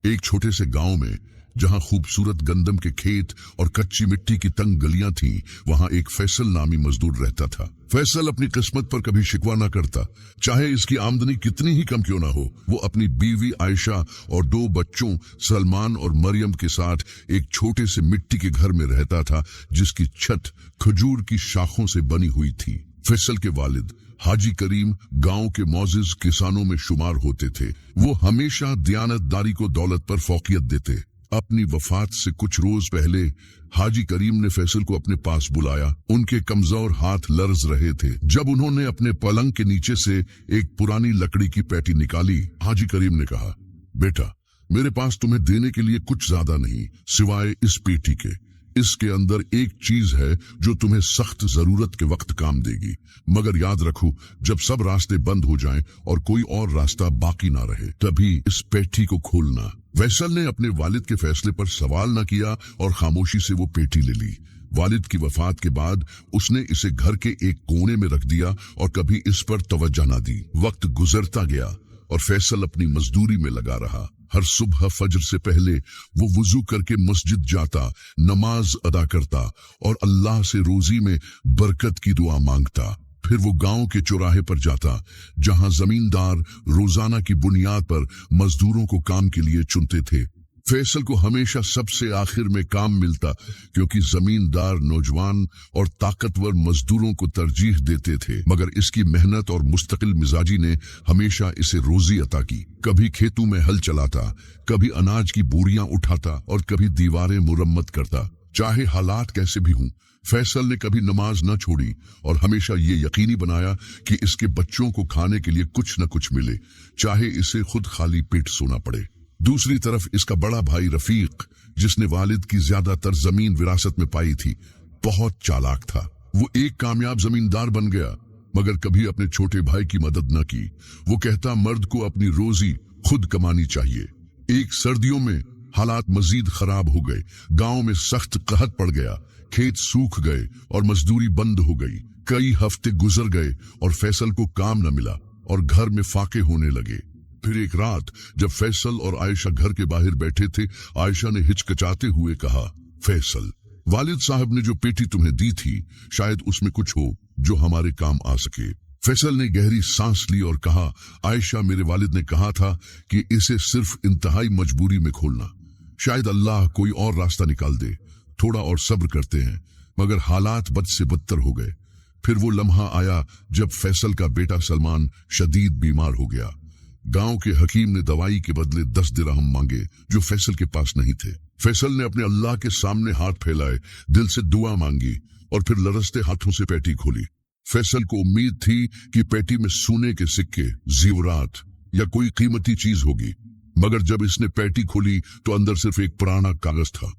एक छोटे से गांव में जहां खूबसूरत गंदम के खेत और कच्ची मिट्टी की तंग गलियां थीं, वहां एक फैसल नामी मजदूर रहता था। फैसल अपनी किस्मत पर कभी शिकवा ना करता, चाहे इसकी आमदनी कितनी ही कम क्यों ना हो। वो अपनी बीवी आयशा और 2 बच्चों सलमान और मरियम के साथ एक छोटे से मिट्टी के घर में रहता था, जिसकी छत खजूर की शाखों से बनी हुई थी। फैसल के वालिद हाजी करीम गांव के मौजिज किसानों में शुमार होते थे। वो हमेशा दियानतदारी को दौलत पर फौकियत देते। अपनी वफात से कुछ रोज पहले हाजी करीम ने फैसल को अपने पास बुलाया। उनके कमजोर हाथ लर्ज रहे थे। जब उन्होंने अपने पलंग के नीचे से एक पुरानी लकड़ी की पेटी निकाली, हाजी करीम ने कहा, बेटा, मेरे पास तुम्हें देने के लिए कुछ ज्यादा नहीं सिवाय इस पेटी के। इसके अंदर एक चीज है जो तुम्हें सख्त जरूरत के वक्त काम देगी, मगर याद रखो, जब सब रास्ते बंद हो जाएं और कोई और रास्ता बाकी ना रहे, तभी इस पेटी को खोलना। फैसल ने अपने वालिद के फैसले पर सवाल न किया और खामोशी से वो पेटी ले ली। वालिद की वफात के बाद उसने इसे घर के एक कोने में रख दिया और कभी इस पर तवज्जो न दी। वक्त गुजरता गया और फैसल अपनी मजदूरी में लगा रहा। हर सुबह फजर से पहले वो वुजू करके मस्जिद जाता, नमाज अदा करता और अल्लाह से रोजी में बरकत की दुआ मांगता। फिर वो गांव के चौराहे पर जाता, जहां जमींदार रोजाना की बुनियाद पर मजदूरों को काम के लिए चुनते थे। फैसल को हमेशा सबसे आखिर में काम मिलता, क्योंकि जमींदार नौजवान और ताकतवर मजदूरों को तरजीह देते थे, मगर इसकी मेहनत और मुस्तकिल मिजाजी ने हमेशा इसे रोजी अता की। कभी खेतों में हल चलाता, कभी अनाज की बोरियां उठाता और कभी दीवारें मुरम्मत करता। चाहे हालात कैसे भी हों, फैसल ने कभी नमाज न छोड़ी और हमेशा ये यकीनी बनाया कि इसके बच्चों को खाने के लिए कुछ न कुछ मिले, चाहे इसे खुद खाली पेट सोना पड़े। दूसरी तरफ इसका बड़ा भाई रफीक, जिसने वालिद की ज्यादातर जमीन विरासत में पाई थी, बहुत चालाक था। वो एक कामयाब जमींदार बन गया, मगर कभी अपने छोटे भाई की मदद न की। वो कहता, मर्द को अपनी रोजी खुद कमानी चाहिए। एक सर्दियों में हालात मजीद खराब हो गए। गांव में सख्त कहत पड़ गया, खेत सूख गए और मजदूरी बंद हो गई। कई हफ्ते गुजर गए और फैसल को काम न मिला और घर में फाके होने लगे। फिर एक रात जब फैसल और आयशा घर के बाहर बैठे थे, आयशा ने हिचकिचाते हुए कहा, फैसल, वालिद साहब ने जो पेटी तुम्हें दी थी, शायद उसमें कुछ हो जो हमारे काम आ सके। फैसल ने गहरी सांस ली और कहा, आयशा, मेरे वालिद ने कहा था कि इसे सिर्फ इंतहाई मजबूरी में खोलना। शायद अल्लाह कोई और रास्ता निकाल दे। थोड़ा और सब्र करते हैं। मगर हालात बद से बदतर हो गए। फिर वो लम्हा आया जब फैसल का बेटा सलमान शदीद बीमार हो गया। गांव के हकीम ने दवाई के बदले 10 दिरहम मांगे, जो फैसल के पास नहीं थे। फैसल ने अपने अल्लाह के सामने हाथ फैलाए, दिल से दुआ मांगी और फिर लरसते हाथों से पेटी खोली। फैसल को उम्मीद थी कि पेटी में सोने के सिक्के, जीवरात या कोई कीमती चीज होगी, मगर जब इसने पेटी खोली तो अंदर सिर्फ एक पुराना कागज था।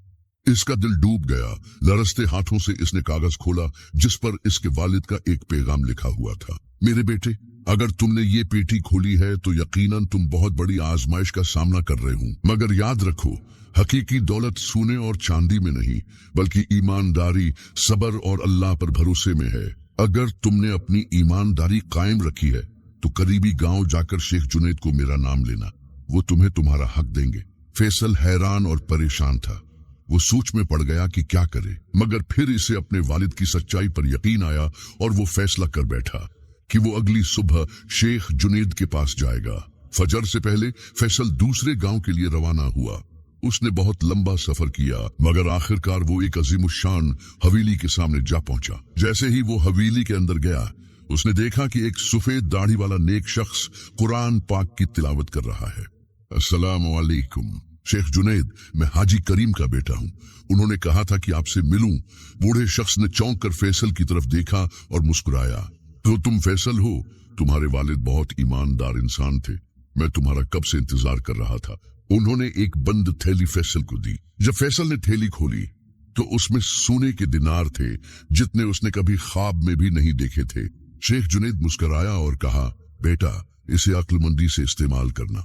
इसका दिल डूब गया। लरसते हाथों से इसने कागज खोला, जिस पर इसके वालिद का एक पैगाम लिखा हुआ था। मेरे बेटे, अगर तुमने ये पेटी खोली है तो यकीनन तुम बहुत बड़ी आजमाइश का सामना कर रहे हो, मगर याद रखो, हकीकी दौलत सोने और चांदी में नहीं, बल्कि ईमानदारी, सब्र और अल्लाह पर भरोसे में है। अगर तुमने अपनी ईमानदारी कायम रखी है तो करीबी गांव जाकर शेख जुनैद को मेरा नाम लेना, वो तुम्हें तुम्हारा हक देंगे। फैसल हैरान और परेशान था। वो सोच में पड़ गया कि क्या करे, मगर फिर इसे अपने वालिद की सच्चाई पर यकीन आया और वो फैसला कर बैठा कि वो अगली सुबह शेख जुनैद के पास जाएगा। फजर से पहले फैसल दूसरे गांव के लिए रवाना हुआ। उसने बहुत लंबा सफर किया, मगर आखिरकार वो एक अजीमुशान हवेली के सामने जा पहुंचा। जैसे ही वो हवेली के अंदर गया, उसने देखा कि एक सफेद दाढ़ी वाला नेक शख्स कुरान पाक की तिलावत कर रहा है। अस्सलाम वालेकुम शेख जुनैद, मैं हाजी करीम का बेटा हूँ। उन्होंने कहा था कि आपसे मिलूं। बूढ़े शख्स ने चौंक कर फैसल की तरफ देखा और मुस्कुराया। तो तुम फैसल हो? तुम्हारे वालिद बहुत ईमानदार इंसान थे। मैं तुम्हारा कब से इंतजार कर रहा था। उन्होंने एक बंद थैली फैसल को दी। जब फैसल ने थैली खोली तो उसमें सोने के दिनार थे, जितने उसने कभी ख्वाब में भी नहीं देखे थे। शेख जुनैद मुस्कुराया और कहा, बेटा, इसे अक्लमंदी से इस्तेमाल करना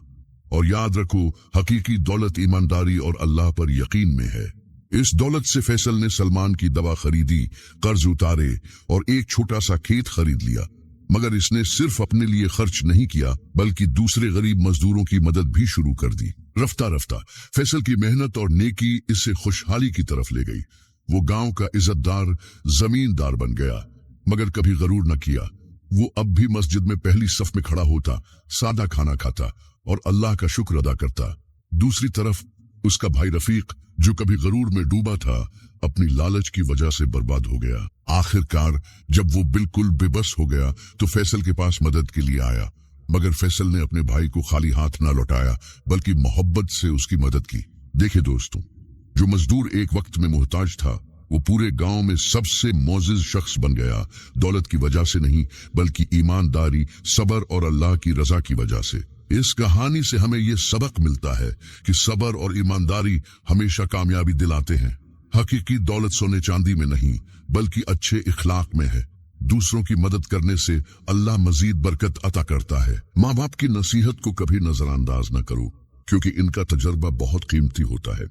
और याद रखो, हकीकी दौलत ईमानदारी और अल्लाह पर यकीन में है। इस दौलत से फैसल ने सलमान की दवा खरीदी, कर्ज उतारे और एक छोटा सा खेत खरीद लिया। मगर इसने सिर्फ अपने लिए खर्च नहीं किया, बल्कि दूसरे गरीब मजदूरों की मदद भी शुरू कर दी। रफ्ता रफ्ता फैसल की मेहनत और नेकी इसे खुशहाली की तरफ ले गई। वो गांव का इज्जतदार जमींदार बन गया, मगर कभी गरूर न किया। वो अब भी मस्जिद में पहली सफ में खड़ा होता, सादा खाना खाता और अल्लाह का शुक्र अदा करता। दूसरी तरफ उसका भाई रफीक, जो कभी गरूर में डूबा था, अपनी लालच की वजह से बर्बाद हो गया। आखिरकार जब वो बिल्कुल बेबस हो गया तो फैसल के पास मदद के लिए आया, मगर फैसल ने अपने भाई को खाली हाथ ना लौटाया, बल्कि मोहब्बत से उसकी मदद की। देखिए दोस्तों, जो मजदूर एक वक्त में मोहताज था, वो पूरे गांव में सबसे मोअज़्ज़िज़ शख्स बन गया। दौलत की वजह से नहीं, बल्कि ईमानदारी, सबर और अल्लाह की रजा की वजह से। इस कहानी से हमें ये सबक मिलता है कि सबर और ईमानदारी हमेशा कामयाबी दिलाते हैं। हकीकी दौलत सोने चांदी में नहीं, बल्कि अच्छे इखलाक में है। दूसरों की मदद करने से अल्लाह मजीद बरकत अता करता है। माँ बाप की नसीहत को कभी नजरअंदाज न करो, क्योंकि इनका तजर्बा बहुत कीमती होता है।